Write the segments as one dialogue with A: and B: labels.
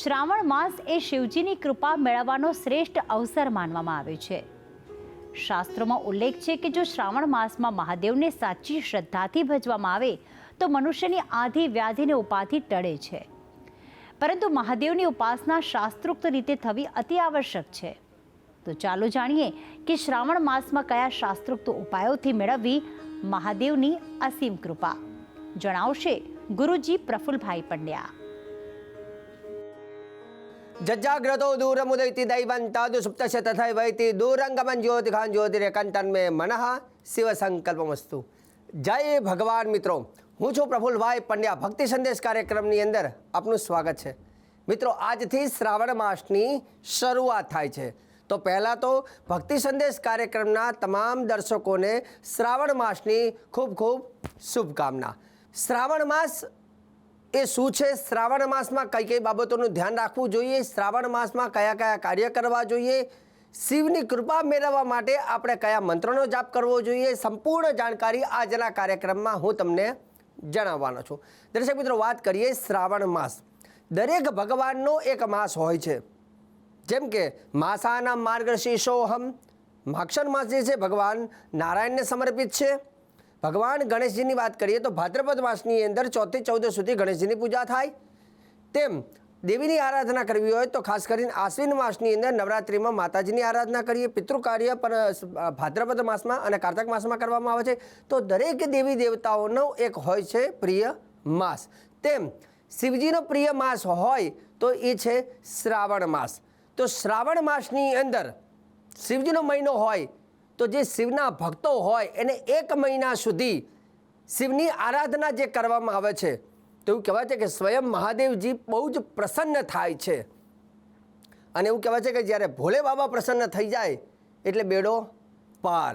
A: શ્રાવણ માસ એ શિવજીની કૃપા મેળવવાનો શ્રેષ્ઠ અવસર માનવામાં આવે છે। શાસ્ત્રોમાં ઉલ્લેખ છે કે જો શ્રાવણ માસમાં મહાદેવને સાચી શ્રદ્ધાથી ભજવામાં આવે તો મનુષ્યની આધિ વ્યાધિ અને ઉપાધિ ટળે છે, પરંતુ મહાદેવની ઉપાસના શાસ્ત્રોક્ત રીતે થવી અતિ આવશ્યક છે। તો ચાલો જાણીએ કે શ્રાવણ માસમાં કયા શાસ્ત્રોક્ત ઉપાયોથી મેળવવી મહાદેવની અસીમ કૃપા, જણાવશે ગુરુજી પ્રફુલભાઈ પંડ્યા।
B: जज्जाग्रतो दूरमुदयति दैवन्तादु सुप्तस्य तथैवैति दूरंगमन ज्योतिखान ज्योतिरेकंतन में मनः शिव संकल्पमस्तु। जय भगवान मित्रों, हूँ छूँ प्रफुलभाई पंड्या। भक्ति संदेश कार्यक्रमની અંદર આપનું સ્વાગત છે। મિત્રો, આજથી શ્રાવણ માસની શરૂઆત થાય છે, તો પહેલાં તો ભક્તિ સંદેશ કાર્યક્રમના તમામ દર્શકોને શ્રાવણ માસની ખૂબ ખૂબ શુભકામના। શ્રાવણ માસ એ શું છે? શ્રાવણ માસમાં કઈ કઈ બાબતોનું ધ્યાન રાખવું જોઈએ? શ્રાવણ માસમાં કયા કયા કાર્ય કરવા જોઈએ? શિવની કૃપા મેળવવા માટે આપણે કયા મંત્રનો જાપ કરવો જોઈએ? સંપૂર્ણ જાણકારી આજના કાર્યક્રમમાં હું તમને જણાવવાનો છું। દર્શક મિત્રો, વાત કરીએ શ્રાવણ માસ। દરેક ભગવાનનો એક માસ હોય છે, જેમ કે માસાના માર્ગશીર્ષોહમ, માક્ષર માસ જે છે ભગવાન નારાયણને સમર્પિત છે। ભગવાન ગણેશજીની વાત કરીએ તો ભાદ્રપદ માસની અંદર 4 થી 14 સુધી ગણેશજીની પૂજા થાય। તેમ દેવીની આરાધના કરવી હોય તો ખાસ કરીને આશ્વિન માસની અંદર નવરાત્રિમાં માતાજીની આરાધના કરીએ। પિતૃ કાર્ય પણ ભાદ્રપદ માસમાં અને કારતક માસમાં કરવામાં આવે છે। તો દરેક દેવી દેવતાઓનો એક હોય છે પ્રિય માસ। તેમ શિવજીનો પ્રિય માસ હોય તો એ છે શ્રાવણ માસ। તો શ્રાવણ માસની અંદર શિવજીનો મહિનો હોય તો જે શિવના ભક્તો હોય એને 1 મહિના સુધી શિવની આરાધના જે કરવામાં આવે છે, તો એવું કહેવાય છે કે સ્વયં મહાદેવજી બહુ જ પ્રસન્ન થાય છે। અને એવું કહેવાય છે કે જ્યારે ભોલે બાબા પ્રસન્ન થઈ જાય એટલે બેડો પાર।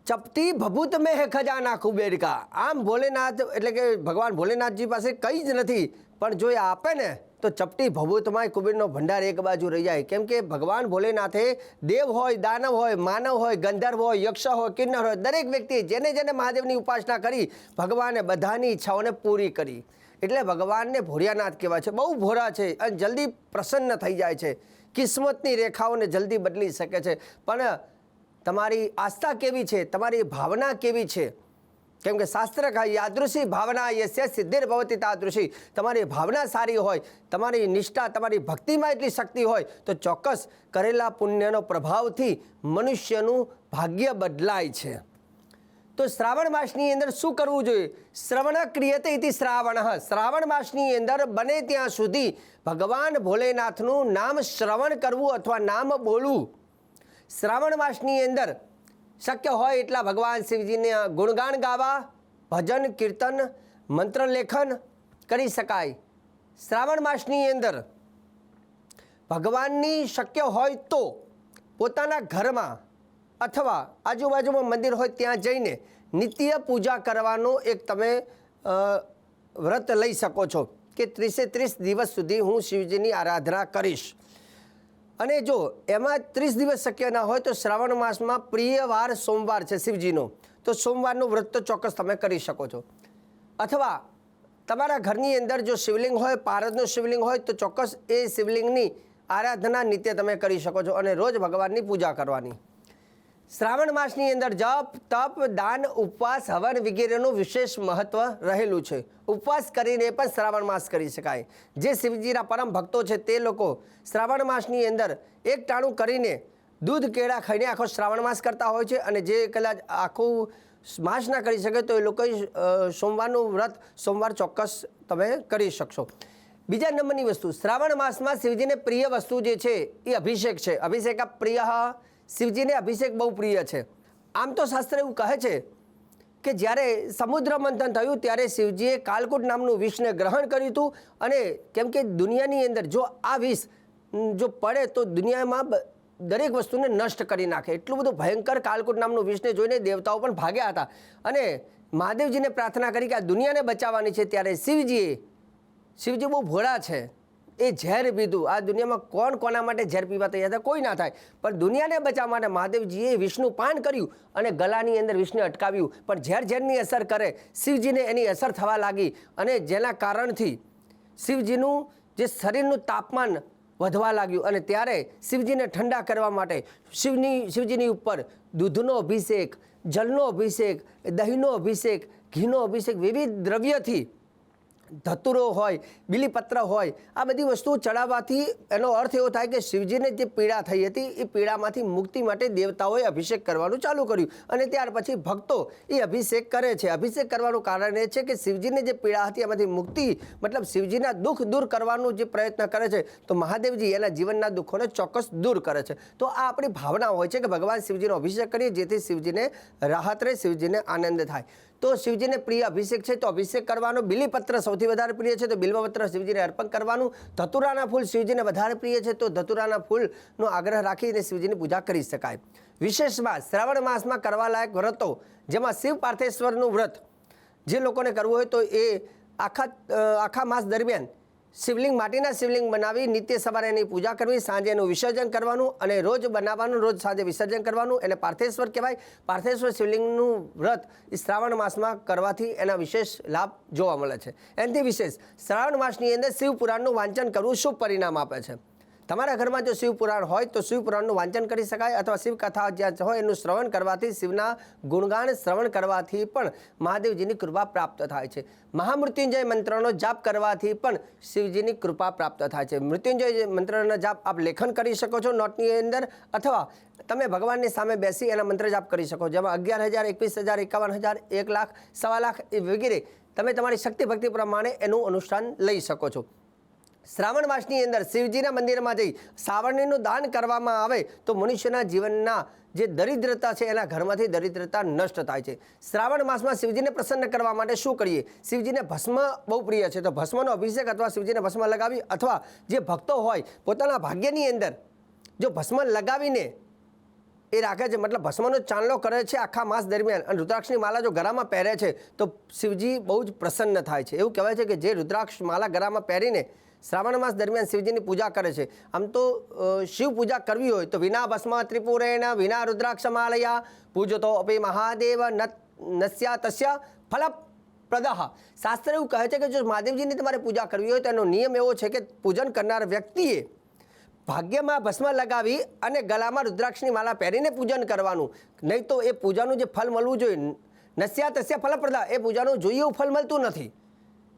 B: ચપટી ભભૂત મેં હે ખજાના કુબેર કા। આમ ભોલેનાથ એટલે કે ભગવાન ભોલેનાથજી પાસે કંઈ જ નથી, પણ જો એ આપે ને તો ચપટી ભભૂતમાં કુબેરનો ભંડાર એક બાજુ રહી જાય। કેમ કે ભગવાન ભોલેનાથે દેવ હોય, દાનવ હોય, માનવ હોય, ગંધર્વ હોય, યક્ષ હોય, કિન્નર હોય, દરેક વ્યક્તિએ જેને જેને મહાદેવની ઉપાસના કરી ભગવાને બધાની ઈચ્છાઓને પૂરી કરી। એટલે ભગવાનને ભોળિયાનાથ કહેવાય છે। બહુ ભોળા છે અને જલ્દી પ્રસન્ન થઈ જાય છે, કિસ્મતની રેખાઓને જલ્દી બદલી શકે છે। પણ તમારી આસ્થા કેવી છે, તમારી ભાવના કેવી છે? કેમ કે શાસ્ત્ર કહે યાદૃશી ભાવના યસ્ય સિદ્ધિર ભવતિ તાદૃશી। તમારી ભાવના સારી હોય, તમારી નિષ્ઠા, તમારી ભક્તિમાં એટલી શક્તિ હોય તો ચોક્કસ કરેલા પુણ્યનો પ્રભાવથી મનુષ્યનું ભાગ્ય બદલાય છે। તો શ્રાવણ માસની અંદર શું કરવું જોઈએ? શ્રવણ ક્રિયતે ઇતિ શ્રાવણ। શ્રાવણ માસની અંદર બને ત્યાં સુધી ભગવાન ભોલેનાથનું નામ શ્રવણ કરવું અથવા નામ બોલવું। શ્રાવણ માસની અંદર શક્ય હોય એટલા ભગવાન શિવજીને ગુણગાન ગાવા, ભજન કીર્તન મંત્ર લેખન કરી શકાય। શ્રાવણ માસની અંદર ભગવાનની શક્ય હોય તો પોતાના ઘરમાં અથવા આજુબાજુમાં મંદિર હોય ત્યાં જઈને નિત્ય પૂજા કરવાનો એક તમે વ્રત લઈ શકો છો કે 30 દિવસ સુધી હું શિવજીની આરાધના કરીશ। અને જો એમાં 30 દિવસ શક્ય ના હોય તો શ્રાવણ માસમાં પ્રિય વાર સોમવાર છે શિવજીનો, તો સોમવારનું વ્રત તો ચોક્કસ તમે કરી શકો છો। અથવા તમારા ઘરની અંદર જો શિવલિંગ હોય, પારદનું શિવલિંગ હોય તો ચોક્કસ એ શિવલિંગની આરાધના નિત્ય તમે કરી શકો છો અને રોજ ભગવાનની પૂજા કરવાની। શ્રાવણ માસની અંદર જપ, તપ, દાન, ઉપવાસ, હવન વગેરેનું વિશેષ મહત્વ રહેલું છે। ઉપવાસ કરીને પણ શ્રાવણ માસ કરી શકાય। જે શિવજીના પરમ ભક્તો છે તે લોકો શ્રાવણ માસની અંદર એક ટાણું કરીને દૂધ કેળા ખાઈને આખો શ્રાવણ માસ કરતા હોય છે। અને જે કદાચ આખું માસ ના કરી શકે તો એ લોકો સોમવારનું વ્રત સોમવાર ચોક્કસ તમે કરી શકશો। બીજા નંબરની વસ્તુ, શ્રાવણ માસમાં શિવજીને પ્રિય વસ્તુ જે છે એ અભિષેક છે। અભિષેક પ્રિય, શિવજીને અભિષેક બહુ પ્રિય છે। આમ તો શાસ્ત્ર એવું કહે છે કે જ્યારે સમુદ્ર મંથન થયું ત્યારે શિવજીએ કાલકૂટ નામનું વિષને ગ્રહણ કર્યું હતું। અને કેમ કે દુનિયાની અંદર જો આ વિષ જો પડે તો દુનિયામાં દરેક વસ્તુને નષ્ટ કરી નાખે। એટલું બધું ભયંકર કાલકૂટ નામનું વિષને જોઈને દેવતાઓ પણ ભાગ્યા હતા અને મહાદેવજીને પ્રાર્થના કરી કે આ દુનિયાને બચાવવાની છે। ત્યારે શિવજી બહુ ભોળા છે, એ ઝેર પીધું। આ દુનિયામાં કોણ કોના માટે ઝેર પીવા તૈયાર થાય? કોઈ ના થાય। પણ દુનિયાને બચાવવા માટે મહાદેવજીએ વિષનું પાન કર્યું અને ગલાની અંદર વિષને અટકાવ્યું। પણ ઝેરની અસર કરે, શિવજીને એની અસર થવા લાગી અને જેના કારણથી શિવજીનું જે શરીરનું તાપમાન વધવા લાગ્યું અને ત્યારે શિવજીને ઠંડા કરવા માટે શિવજીની ઉપર દૂધનો અભિષેક, જલનો અભિષેક, દહીંનો અભિષેક, ઘીનો અભિષેક, વિવિધ દ્રવ્યથી, ધતુરો હોય, બીલીપત્ર હોય, આ બધી વસ્તુઓ ચડાવવાથી એનો અર્થ એવો થાય કે શિવજીને જે પીડા થઈ હતી એ પીડામાંથી મુક્તિ માટે દેવતાઓએ અભિષેક કરવાનું ચાલુ કર્યું અને ત્યાર પછી ભક્તો એ અભિષેક કરે છે. અભિષેક કરવાનું કારણ એ છે કે શિવજીને જે પીડા હતી એમાંથી મુક્તિ, મતલબ શિવજીના દુઃખ દૂર કરવાનું જે પ્રયત્ન કરે છે તો મહાદેવજી એના જીવનના દુઃખોને ચોક્કસ દૂર કરે છે. તો આ આપણી ભાવના હોય છે કે ભગવાન શિવજીનો અભિષેક કરીએ જેથી શિવજીને રાહત રહે, શિવજીને આનંદ થાય. તો શિવજીને પ્રિય અભિષેક છે તો અભિષેક કરવાનો. બિલીપત્ર સૌથી વધારે પ્રિય છે તો બિલ્વપત્ર શિવજીને અર્પણ કરવાનું. ધતુરાના ફૂલ શિવજીને વધારે પ્રિય છે તો ધતુરાના ફૂલનો આગ્રહ રાખીને શિવજીની પૂજા કરી શકાય. વિશેષમાં શ્રાવણ માસમાં કરવા લાયક વ્રતો, જેમાં શિવ પાર્થેશ્વરનું વ્રત જે લોકોને કરવું હોય તો એ આખા માસ દરમિયાન શિવલિંગ, માટીના શિવલિંગ બનાવી નિત્ય સવારે એની પૂજા કરવી, સાંજે એનું વિસર્જન કરવાનું અને રોજ બનાવવાનું, રોજ સાંજે વિસર્જન કરવાનું. એને પાર્થેશ્વર કહેવાય. પાર્થેશ્વર શિવલિંગનું વ્રત એ શ્રાવણ માસમાં કરવાથી એના વિશેષ લાભ જોવા મળે છે. એનાથી વિશેષ શ્રાવણ માસની અંદર શિવ પુરાણનું વાંચન કરવું શુભ પરિણામ આપે છે. તમારા ઘરમાં જો શિવ પુરાણ હોય તો શિવ પુરાણનું વાંચન કરી શકાય અથવા શિવ કથા જ્યાં હોય એનું શ્રવણ કરવાથી, શિવના ગુણગાન શ્રવણ કરવાથી પણ મહાદેવજીની કૃપા પ્રાપ્ત થાય છે. મહામૃત્યુંજય મંત્રનો જાપ કરવાથી પણ શિવજીની કૃપા પ્રાપ્ત થાય છે. મૃત્યુંજય મંત્રનો જાપ આપ લેખન કરી શકો છો નોટની અંદર અથવા તમે ભગવાનની સામે બેસી એના મંત્ર જાપ કરી શકો, જેમાં 11,000, 21,000, 51,000, 1 લાખ, 1.25 લાખ વગેરે તમે તમારી શક્તિ ભક્તિ પ્રમાણે એનું અનુષ્ઠાન લઈ શકો છો. શ્રાવણ માસની અંદર શિવજીના મંદિરમાં જઈ સાવરણીનું દાન કરવામાં આવે તો મનુષ્યના જીવનના જે દરિદ્રતા છે એના ઘરમાંથી દરિદ્રતા નષ્ટ થાય છે. શ્રાવણ માસમાં શિવજીને પ્રસન્ન કરવા માટે શું કરીએ? શિવજીને ભસ્મ બહુ પ્રિય છે તો ભસ્મનો અભિષેક અથવા શિવજીને ભસ્મ લગાવી અથવા જે ભક્તો હોય પોતાના ભાગ્યની અંદર જો ભસ્મ લગાવીને એ રાખે છે, મતલબ ભસ્મનો ચાંદલો કરે છે આખા માસ દરમિયાન અને રુદ્રાક્ષની માલા જો ગળામાં પહેરે છે તો શિવજી બહુ જ પ્રસન્ન થાય છે. એવું કહેવાય છે કે જે રુદ્રાક્ષ માલા ગળામાં પહેરીને શ્રાવણ માસ દરમિયાન શિવજીની પૂજા કરે છે. આમ તો શિવ પૂજા કરવી હોય તો વિના ભસ્મ ત્રિપુરેણ વિના રુદ્રાક્ષમાલયા પૂજતો અપી મહાદેવ નસ્યા તસ્યા ફલપ્રદઃ. શાસ્ત્ર એવું કહે છે કે જો મહાદેવજીની તમારે પૂજા કરવી હોય તો એનો નિયમ એવો છે કે પૂજન કરનાર વ્યક્તિએ ભાગ્યમાં ભસ્મ લગાવી અને ગળામાં રુદ્રાક્ષની માલા પહેરીને પૂજન કરવાનું, નહીં તો એ પૂજાનું જે ફલ મળવું જોઈએ નસ્યા તસ્યા ફલપ્રદઃ, એ પૂજાનું જોઈએ એવું ફલ મળતું નથી.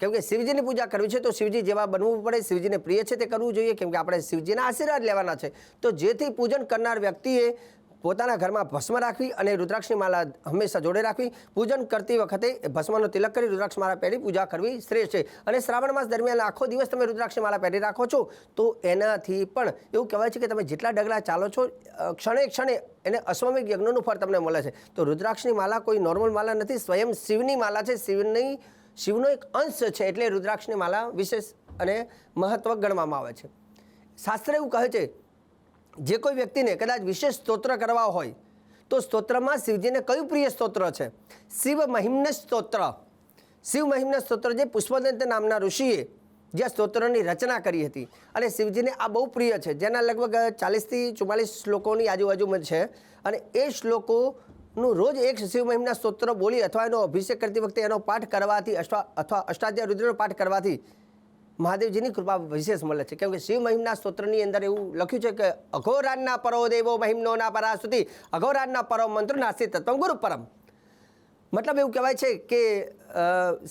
B: કેમ કે શિવજીની પૂજા કરવી છે તો શિવજી જેવા બનવું પડે, શિવજીને પ્રિય છે તે કરવું જોઈએ કેમ કે આપણે શિવજીના આશીર્વાદ લેવાના છે. તો જેથી પૂજન કરનાર વ્યક્તિએ પોતાના ઘરમાં ભસ્મ રાખવી અને રુદ્રાક્ષની માલા હંમેશા જોડે રાખવી. પૂજન કરતી વખતે ભસ્મનો તિલક કરી રુદ્રાક્ષ માળા પહેરી પૂજા કરવી શ્રેષ્ઠ છે. અને શ્રાવણ માસ દરમિયાન આખો દિવસ તમે રુદ્રાક્ષની માળા પહેરી રાખો છો તો એનાથી પણ એવું કહેવાય છે કે તમે જેટલા ડગલા ચાલો છો ક્ષણે ક્ષણે એને અશ્વમેઘ યજ્ઞનું ફળ તમને મળે છે. તો રુદ્રાક્ષની માલા કોઈ નોર્મલ માલા નથી, સ્વયં શિવની માલા છે. શિવનો એક અંશ છે એટલે રુદ્રાક્ષની માલા વિશેષ અને મહત્વ ગણવામાં આવે છે. શાસ્ત્ર એવું કહે છે જે કોઈ વ્યક્તિને કદાચ વિશેષ સ્તોત્ર કરવા હોય તો સ્તોત્રમાં શિવજીને કયું પ્રિય સ્તોત્ર છે? શિવ મહિમ્ન સ્તોત્ર. શિવ મહિમ્ન સ્તોત્ર જે પુષ્પદંત નામના ઋષિએ જે સ્તોત્રની રચના કરી હતી અને શિવજીને આ બહુ પ્રિય છે, જેના લગભગ 40 થી 44 શ્લોકોની આજુબાજુમાં છે અને એ શ્લોકોનું રોજ એક શિવ મહિમ્ના સ્તોત્ર બોલી અથવા એનો અભિષેક કરતી વખતે એનો પાઠ કરવાથી અથવા અષ્ટાધ્યાય રુદ્રનો પાઠ કરવાથી મહાદેવજીની કૃપા વિશેષ મળે છે. કેમ કે શિવ મહિમના સ્તોત્રની અંદર એવું લખ્યું છે કે અઘોરાનના પરો દેવો મહિમનો ના પરાસ્તુતિ અઘોરાનના પરો મંત્ર નાસ્તિ તત્વમ ગુરુ પરમ. મતલબ એવું કહેવાય છે કે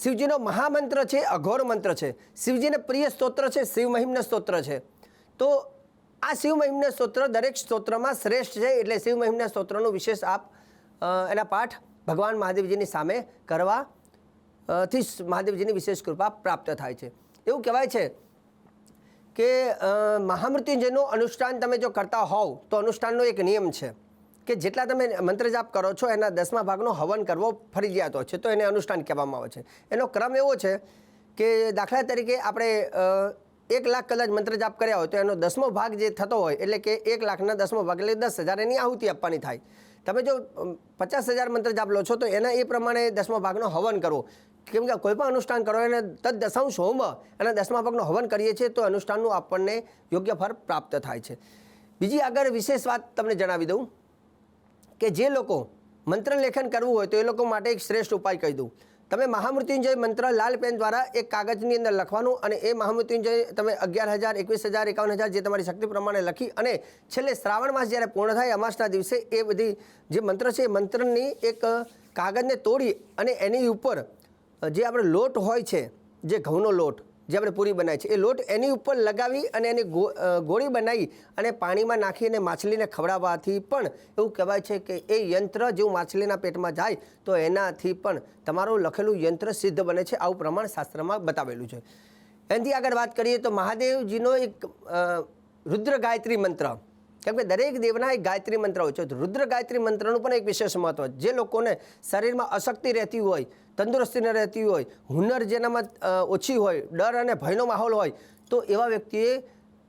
B: શિવજીનો મહામંત્ર છે, અઘોર મંત્ર છે. શિવજીને પ્રિય સ્તોત્ર છે, શિવ મહિમ્ન સ્તોત્ર છે. તો આ શિવ મહિમ્ન સ્તોત્ર દરેક સ્તોત્રમાં શ્રેષ્ઠ છે એટલે શિવ મહિમ્ન સ્તોત્રનું વિશેષ આપ એના પાઠ ભગવાન મહાદેવજીની સામે કરવાથી મહાદેવજીની વિશેષ કૃપા પ્રાપ્ત થાય છે. એવું કહેવાય છે કે મહામૃત્યુંજયનું અનુષ્ઠાન તમે જો કરતા હોવ તો અનુષ્ઠાનનો એક નિયમ છે કે જેટલા તમે મંત્ર જાપ કરો છો એના 10મા ભાગનો હવન કરવો ફરજિયાત હોય છે, તો એને અનુષ્ઠાન કહેવામાં આવે છે. એનો ક્રમ એવો છે કે દાખલા તરીકે આપણે 1 લાખ કદાચ મંત્ર જાપ કર્યા હોય તો એનો 10મો ભાગ જે થતો હોય એટલે કે 1 લાખના 10મો ભાગ એટલે 10,000 એની આહુતિ આપવાની થાય. તમે જો 50,000 મંત્ર જાપ લો છો તો એના એ પ્રમાણે 10મો ભાગનો હવન કરવો. કેમ કે કોઈ પણ અનુષ્ઠાન કરો એને તદ દશાંશ હોમ એના 10મા ભાગનો હવન કરીએ છીએ તો અનુષ્ઠાનનું આપણને યોગ્ય ફળ પ્રાપ્ત થાય છે. બીજી આગળ વિશેષ વાત તમને જણાવી દઉં કે જે લોકો મંત્ર લેખન કરવું હોય તો એ લોકો માટે એક શ્રેષ્ઠ ઉપાય કહી દઉં. તમે મહામૃત્યુંજય મંત્ર લાલ પેન દ્વારા એક કાગળની અંદર લખવાનું અને એ મહામૃત્યુંજય તમે 11,000, 21,000, 51,000 જે તમારી શક્તિ પ્રમાણે લખી અને છેલ્લે શ્રાવણ માસ જ્યારે પૂર્ણ થાય અમાસના દિવસે એ બધી જે મંત્ર છે એ મંત્રની એક કાગળને તોડી અને એની ઉપર જે આપણે લોટ હોય છે, જે ઘઉંનો લોટ જે આપણે પૂરી બનાવી છે એ લોટ એની ઉપર લગાવી અને એની ગોળી બનાવી અને પાણીમાં નાખી અને માછલીને ખવડાવવાથી પણ એવું કહેવાય છે કે એ યંત્ર જેવું માછલીના પેટમાં જાય તો એનાથી પણ તમારું લખેલું યંત્ર સિદ્ધ બને છે, આવું પ્રમાણ શાસ્ત્રમાં બતાવેલું છે. એનાથી આગળ વાત કરીએ તો મહાદેવજીનો એક રુદ્ર ગાયત્રી મંત્ર, કેમ કે દરેક દેવના એક ગાયત્રી મંત્ર હોય છે. રુદ્ર ગાયત્રી મંત્રનું પણ એક વિશેષ મહત્વ, જે લોકોને શરીરમાં અશક્તિ રહેતી હોય, તંદુરસ્તી ન રહેતી હોય, હુનર જેનામાં ઓછી હોય, ડર અને ભયનો માહોલ હોય, તો એવા વ્યક્તિએ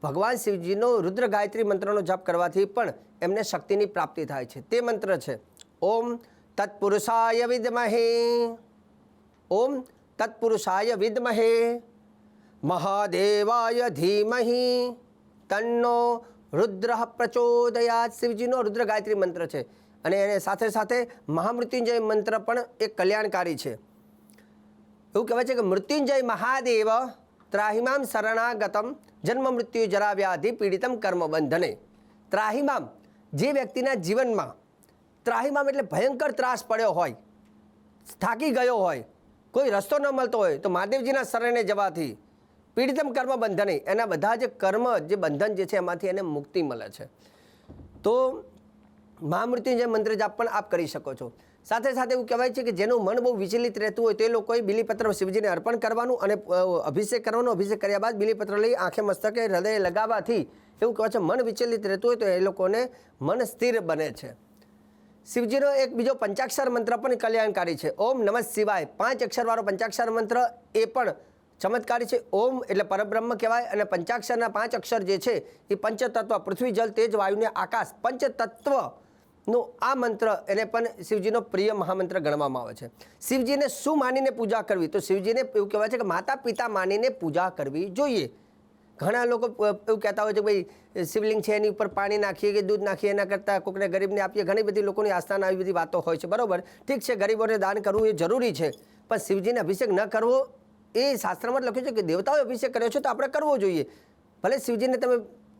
B: ભગવાન શિવજીનો રુદ્ર ગાયત્રી મંત્રનો જપ કરવાથી પણ એમને શક્તિની પ્રાપ્તિ થાય છે. તે મંત્ર છે ઓમ તત્પુરુષાય વિદ્મહે, ઓમ તત્પુરુષાય વિદ્મહે મહાદેવાય ધીમહિ તન્નો રુદ્ર પ્રચોદયાત. શિવજીનો રુદ્ર ગાયત્રી મંત્ર છે અને એને સાથે સાથે મહામૃત્યુંજય મંત્ર પણ એક કલ્યાણકારી છે. એવું કહેવાય છે કે મૃત્યુંજય મહાદેવ ત્રાહિમામ શરણાગતમ જન્મ મૃત્યુ જરા વ્યાધિ પીડિતમ કર્મ બંધને. ત્રાહિમામ, જે વ્યક્તિના જીવનમાં ત્રાહિમામ એટલે ભયંકર ત્રાસ પડ્યો હોય, થાકી ગયો હોય, કોઈ રસ્તો ન મળતો હોય, તો મહાદેવજીના શરણે જવાથી પીડિતમ કર્મ બંધને, એના બધા જે કર્મ જે બંધન જે છે એમાંથી એને મુક્તિ મળે છે. તો મહામૃત્યુંજય મંત્ર જાપ પણ આપ કરી શકો છો. સાથે સાથે એવું કહેવાય છે કે જેનું મન બહુ વિચલિત રહેતું હોય તે લોકોએ બિલીપત્ર શિવજીને અર્પણ કરવાનું અને અભિષેક કરવાનો. અભિષેક કર્યા બાદ બિલીપત્ર લઈ આંખે મસ્તકે હૃદય લગાવવાથી એવું કહેવાય છે મન વિચલિત રહેતું હોય તો એ લોકોને મન સ્થિર બને છે. શિવજીનો એક બીજો પંચાક્ષર મંત્ર પણ કલ્યાણકારી છે, ઓમ નમઃ શિવાય. 5 અક્ષરવાળો પંચાક્ષર મંત્ર એ પણ ચમત્કારી છે. ઓમ એટલે પરબ્રહ્મ કહેવાય અને પંચાક્ષરના 5 અક્ષર જે છે એ પંચતત્વ પૃથ્વી જલ તેજ વાયુને આકાશ પંચતત્વનો આ મંત્ર એને પણ શિવજીનો પ્રિય મહામંત્ર ગણવામાં આવે છે. શિવજીને શું માનીને પૂજા કરવી? તો શિવજીને એવું કહેવાય છે કે માતા પિતા માનીને પૂજા કરવી જોઈએ. ઘણા લોકો એવું કહેતા હોય છે કે ભાઈ શિવલિંગ છે એની ઉપર પાણી નાખીએ કે દૂધ નાખીએ, એના કરતાં કોઈકને ગરીબને આપીએ. ઘણી બધી લોકોની આસ્થાના આવી બધી વાતો હોય છે, બરાબર, ઠીક છે, ગરીબોને દાન કરવું એ જરૂરી છે, પણ શિવજીને અભિષેક ન કરવો એ શાસ્ત્રમાં લખ્યું છે કે દેવતાઓએ અભિષેક કર્યો છે તો આપણે કરવો જોઈએ. ભલે શિવજીને તમે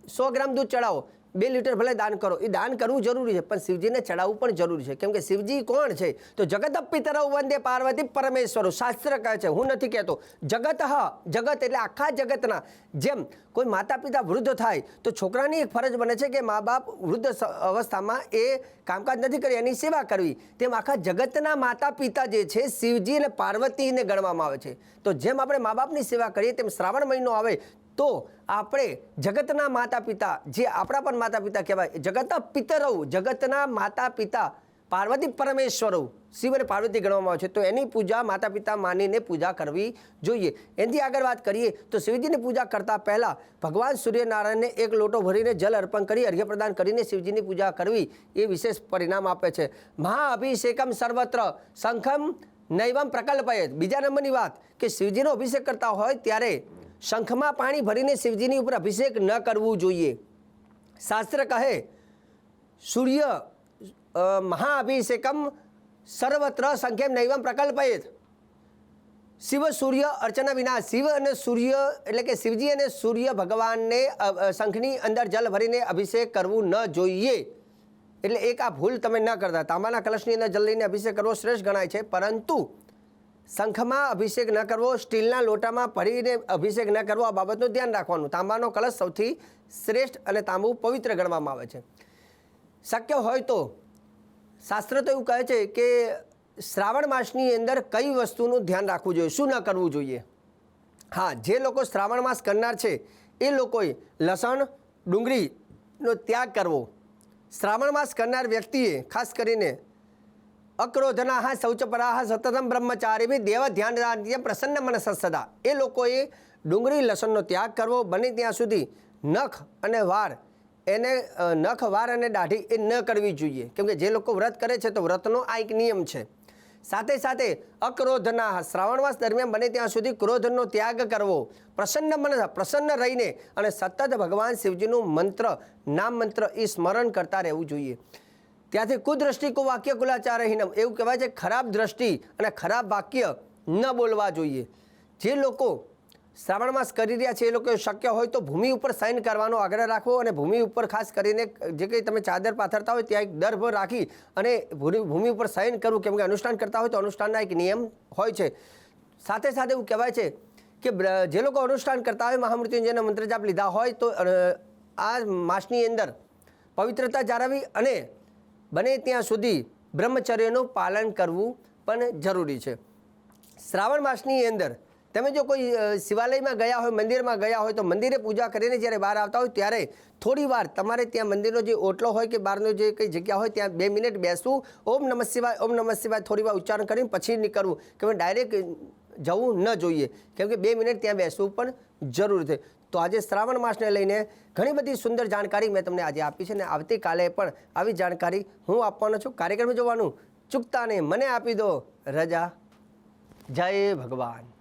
B: 100 ગ્રામ દૂધ ચડાવો, 2 લીટર ભલે દાન કરો, એ દાન કરવું જરૂરી છે, પણ શિવજીને ચડાવવું પણ જરૂરી છે. કેમ કે શિવજી કોણ છે? તો જગત પિતરૌ વંદે પાર્વતી પરમેશ્વરો. શાસ્ત્ર કહે છે, હું નથી કહેતો. જગત જગત એટલે આખા જગતના. જેમ કોઈ માતા પિતા વૃદ્ધ થાય તો છોકરાની એક ફરજ બને છે કે મા બાપ વૃદ્ધ અવસ્થામાં એ કામકાજ નથી કરી, એની સેવા કરવી, તેમ આખા જગતના માતા પિતા જે છે શિવજી અને પાર્વતીને ગણવામાં આવે છે. તો જેમ આપણે મા બાપની સેવા કરીએ તેમ શ્રાવણ મહિનો આવે તો આપણે જગતના માતા પિતા, જે આપણા પણ માતા પિતા કહેવાય, જગતના પિતરૌ, જગતના માતા પિતા પાર્વતી પરમેશ્વરો, શિવ અને પાર્વતી ગણવામાં આવે છે, તો એની પૂજા માતા પિતા માનીને પૂજા કરવી જોઈએ. એનાથી આગળ વાત કરીએ તો શિવજીની પૂજા કરતાં પહેલાં ભગવાન સૂર્યનારાયણને એક લોટો ભરીને જલ અર્પણ કરી અર્ઘ્ય પ્રદાન કરીને શિવજીની પૂજા કરવી એ વિશેષ પરિણામ આપે છે. મહાઅભિષેકમ સર્વત્ર શંખમ નૈવમ પ્રકલ્પયેત. બીજા નંબરની વાત કે શિવજીનો અભિષેક કરતા હોય ત્યારે શંખમાં પાણી ભરીને શિવજીની ઉપર અભિષેક ન કરવું જોઈએ. શાસ્ત્ર કહે સૂર્ય મહાઅભિષેકમ સર્વત્ર શંખેમ નૈવમ પ્રકલ્પયેત. શિવ સૂર્ય અર્ચના વિના, શિવ અને સૂર્ય એટલે કે શિવજી અને સૂર્ય ભગવાનને શંખની અંદર જલ ભરીને અભિષેક કરવું ન જોઈએ. એટલે એક આ ભૂલ તમે ન કરતા. તાંબાના કલશની અંદર જલ લઈને અભિષેક કરવો શ્રેષ્ઠ ગણાય છે, પરંતુ શંખમાં અભિષેક ન કરવો, સ્ટીલના લોટામાં ભરીને અભિષેક ન કરવો, આ બાબતનું ધ્યાન રાખવાનું. તાંબાનો કલશ સૌથી શ્રેષ્ઠ અને તાંબુ પવિત્ર ગણવામાં આવે છે. શક્ય હોય તો શાસ્ત્ર તો એવું કહે છે કે શ્રાવણ માસની અંદર કઈ વસ્તુનું ધ્યાન રાખવું જોઈએ, શું ન કરવું જોઈએ. હા, જે લોકો શ્રાવણ માસ કરનાર છે એ લોકોએ લસણ ડુંગળીનો ત્યાગ કરવો. શ્રાવણ માસ કરનાર વ્યક્તિએ ખાસ કરીને અક્રોધનાહ શૌચપરાહ સતતમ બ્રહ્મચારી દેવ ધ્યાન પ્રસન્ન મનસ સદા, એ લોકોએ ડુંગળી લસણનો ત્યાગ કરવો. બને ત્યાં સુધી નખ અને વાર અને દાઢી એ ન કરવી જોઈએ, કેમ કે જે લોકો વ્રત કરે છે તો વ્રતનો આ એક નિયમ છે. સાથે સાથે અક્રોધના, શ્રાવણ માસ દરમિયાન બને ત્યાં સુધી ક્રોધનો ત્યાગ કરવો. પ્રસન્ન રહીને અને સતત ભગવાન શિવજીનું મંત્ર, નામ મંત્ર એ સ્મરણ કરતા રહેવું જોઈએ. ત્યાંથી કુદ્રષ્ટિ કો વાક્ય કુલાચારહીનમ, એવું કહેવાય છે ખરાબ દ્રષ્ટિ અને ખરાબ વાક્ય ન બોલવા જોઈએ. જે લોકો શ્રાવણ માસ કરી રહ્યા છે એ લોકો શક્ય હોય તો ભૂમિ ઉપર શયન કરવાનો આગ્રહ રાખવો અને ભૂમિ ઉપર ખાસ કરીને જે કંઈ તમે ચાદર પાથરતા હોય ત્યાં એક દર્ભ રાખી અને ભૂમિ ઉપર શયન કરવું, કેમ કે અનુષ્ઠાન કરતા હોય તો અનુષ્ઠાનના એક નિયમ હોય છે. સાથે સાથે એવું કહેવાય છે કે જે લોકો અનુષ્ઠાન કરતા હોય, મહામૃત્યુંજયના મંત્ર જાપ લીધા હોય તો આ માસની અંદર પવિત્રતા જાળવવી અને બને ત્યાં સુધી બ્રહ્મચર્યનું પાલન કરવું પણ જરૂરી છે. શ્રાવણ માસની અંદર તમે જો કોઈ શિવાલયમાં ગયા હોય, મંદિરમાં ગયા હોય તો મંદિરે પૂજા કરીને જ્યારે બહાર આવતા હોય ત્યારે થોડી વાર તમારે ત્યાં મંદિરનો જે ઓટલો હોય કે બહારનો જે કંઈ જગ્યા હોય ત્યાં 2 મિનિટ બેસવું, ઓમ નમઃ શિવાય થોડી વાર ઉચ્ચારણ કરીને પછી નીકળવું, કે ડાયરેક્ટ જવું ન જોઈએ, કેમ કે 2 મિનિટ ત્યાં બેસવું પણ જરૂરી છે. તો આજે શ્રાવણ માસને લઈને ઘણી બધી સુંદર જાણકારી મેં તમને આજે આપી છે અને આવતીકાલે પણ આવી જાણકારી હું આપવાનો છું. કાર્યક્રમ જોવાનું ચૂકતા નહીં. મને આપી દો રજા. જય ભગવાન.